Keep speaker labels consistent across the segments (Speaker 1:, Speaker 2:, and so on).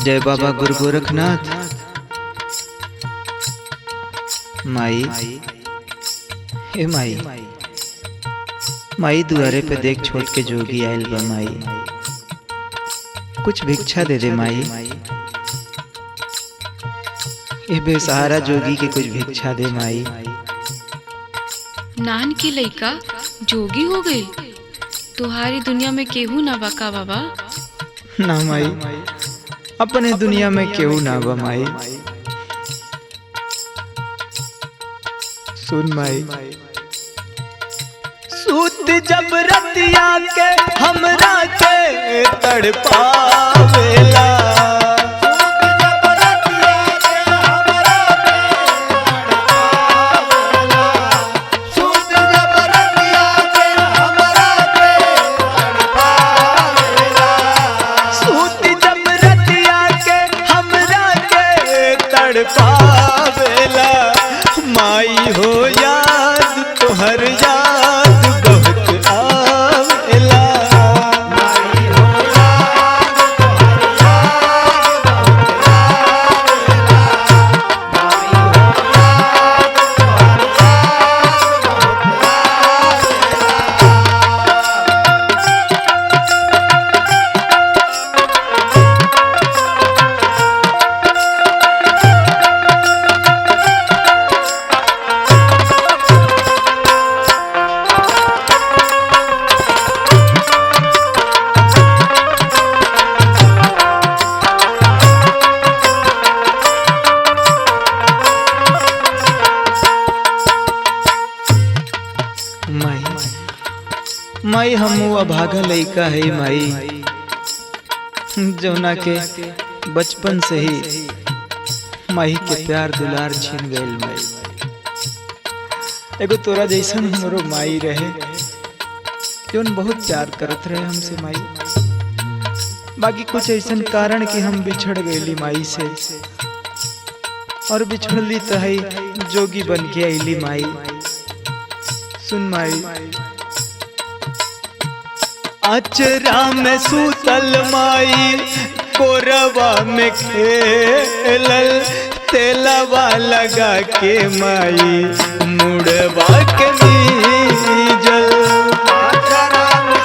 Speaker 1: जय बाबा गुरु गोरखनाथ। माई ए माई, माई दुआरे पे देख छोड़ के जोगी आयल बा। माई कुछ भिक्षा दे दे माई, ए बेसहारा जोगी के कुछ भिक्षा दे माई।
Speaker 2: नान की लइका जोगी हो गई, तुम्हारी दुनिया में केहू ना बका बाबा।
Speaker 1: ना माई, अपने दुनिया में केहू ना बा माई। सुन माई, सूत जब रतिया के हमरा के तड़पावेला, पावेला माई हो याद तोहर याद बहुत आवेला। माई हो याद तोहर याद बहुत आवेला। माई हो याद तोहर याद माई हमू अभागा लइका है माई, जौना के बचपन से ही माई के प्यार दुलार छीन गइल माई। एगो तोरा जैसन हमरो माई रहे, जौन बहुत प्यार करत रहे हमसे माई। बाकी कुछ ऐसन कारण कि हम बिछड़ गइली माई से, और बिछड़ली तो है जोगी बन के आईली माई। सुन माई, अचरा में सूतल माई कोरवा में खेलल, तेलवा लगा के माई मुड़वा के नीजल। अचरा में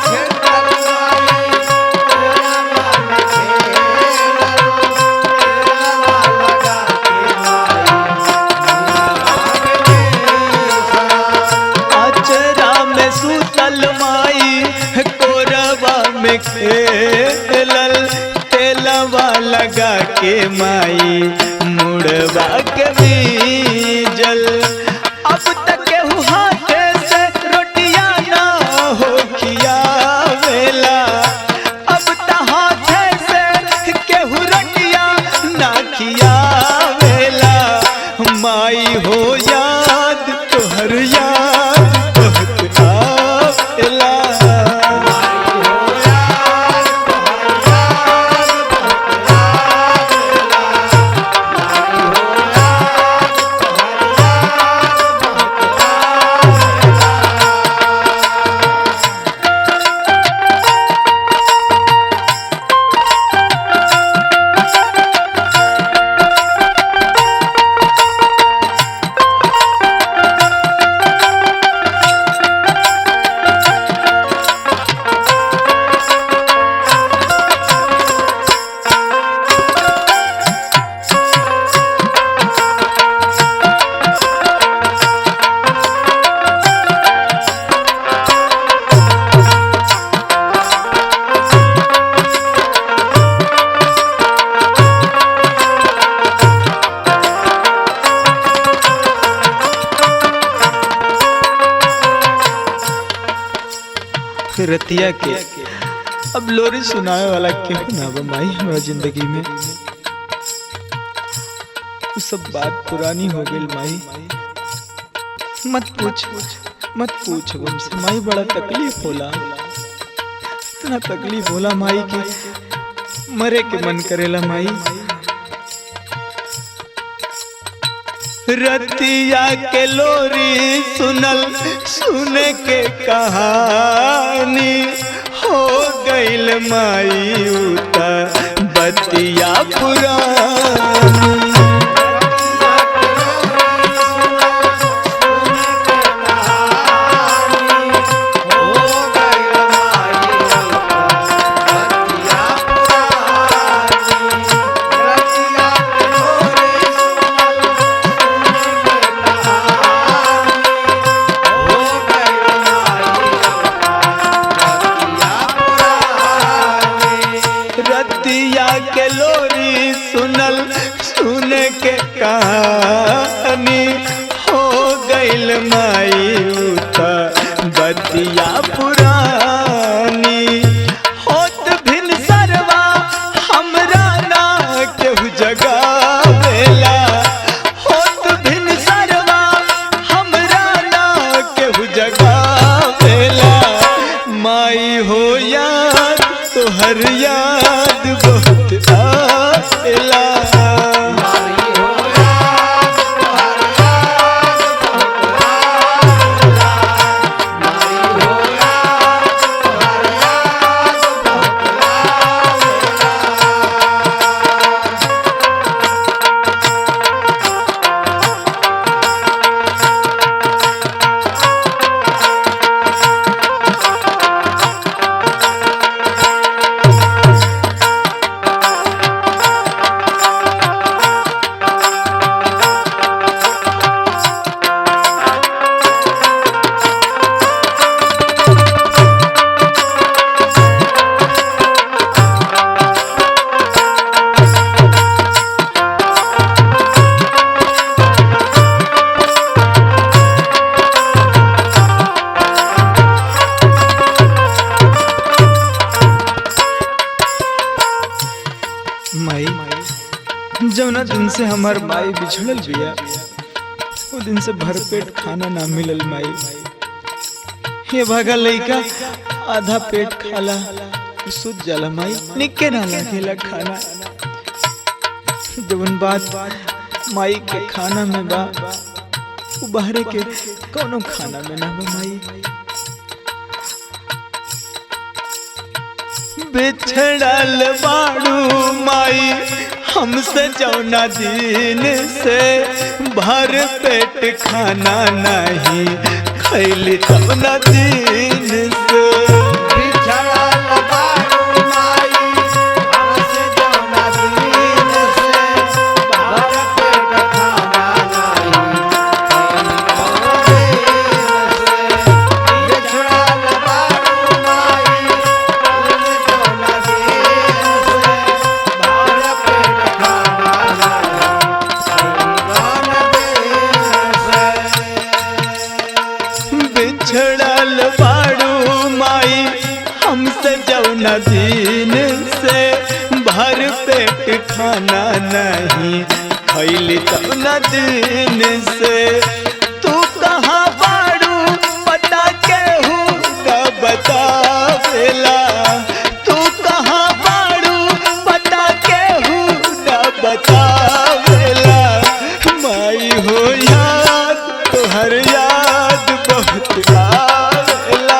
Speaker 1: सूतल माई में खेलल, तेलवा लगा के माई मुड़वा के बीजल। अब तक केहू हाथे से रोटिया ना हो खियावेला, अब तक हाथे से केहू रोटिया ना खियावेला। माई हो याद तोहर याद बहुत आवेला। रतिया के अब लोरी सुनाए वाला क्यों ना बा माई हमारा जिंदगी में। सब बात पुरानी हो गई माई, मत पूछ हमसे माई। बड़ा तकलीफ होला, इतना तकलीफ होला माई के मरे के मन करेला माई। रतिया के लोरी सुनल सुने के कहानी, हो गइल माई उता बतिया बतिया के लोरी सुनल सुन के कहानी हो गइल माई उता बतिया पुरानी होत भिन सरवा हमरा ना केहू जगावेला होत भिन सरवा हमरा ना केहू जगावेला माई हो याद तोहर याद बहुत आवेला माई जौना दिन से हमार माई बिछड़ल बिया वो दिन से भरपेट खाना ना मिलल माई। ये भागा लइका आधा पेट खाला सुत जाला माई, निके ना लागेला खाना। जवन बात माई के खाना में बा वो बाहरे के कौनो खाना में ना बा माई। बिछड़ल बाड़ू माई हमसे जौना दिन से भर पेट खाना नहीं खैली तौना दिन से।
Speaker 3: बिछड़ल बाड़ू माई हमसे जौना दिन से भर पेट खाना नहीं खैली तौना दिन से। बिछड़ल बाड़ू माई हमसे जौना दिन से भर पेट खाना नहीं
Speaker 1: बिछड़ल बाड़ू माई हमसे जौना दिन से भर पेट खाना नहीं खैली तौना दिन से। तू कहाँ बाड़ू पता केहू न बतावेला, तू कहाँ बाड़ू पता केहू न बतावेला। माई हो याद तोहर याद बहुत आवेला।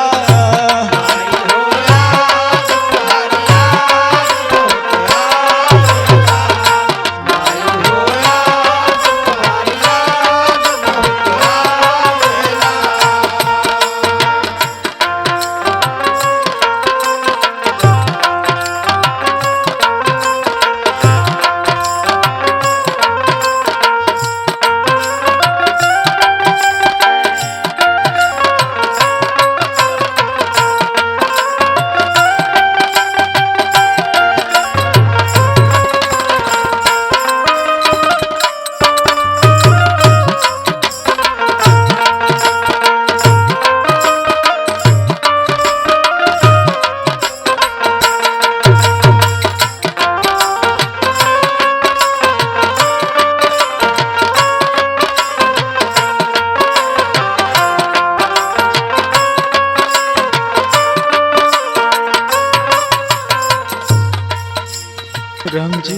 Speaker 1: राम जी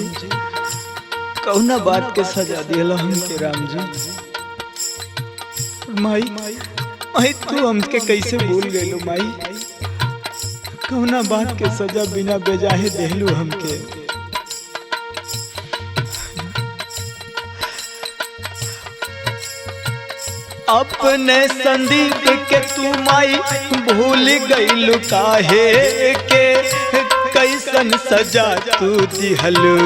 Speaker 1: कौना बात के सजा दिया हमके राम जी। माई माई तू हमके कैसे भूल गइलो माई, कौना बात के सजा बिना बेजाहे देहलू हमके। अपने संदीप के तू माई भूल गइलू काहे के, कैसन सजा तू दिहलू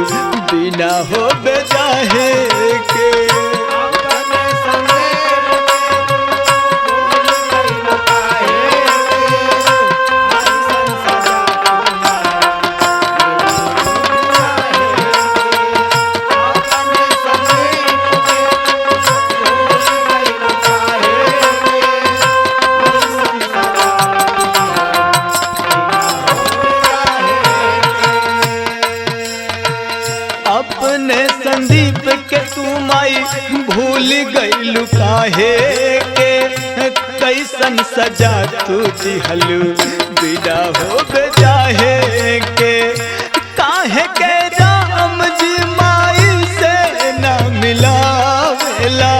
Speaker 1: बिना हो बेजाहे के।
Speaker 3: अपने संदेश भूल गइलू काहे के, ऐसन सजा
Speaker 1: के तू माई भूल गईलू काहे के कैसन सजा तू दिहलू विदा हो जाहे के काहे के राम जी माई से न मिलावेला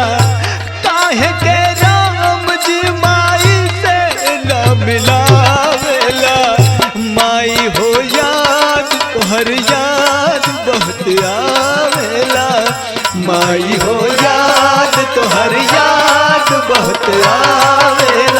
Speaker 1: काहे के राम जी माई से न मिलावेला माई हो याद तोहर याद बहुत आवेला माई हो याद तोहर याद बहुत आवेला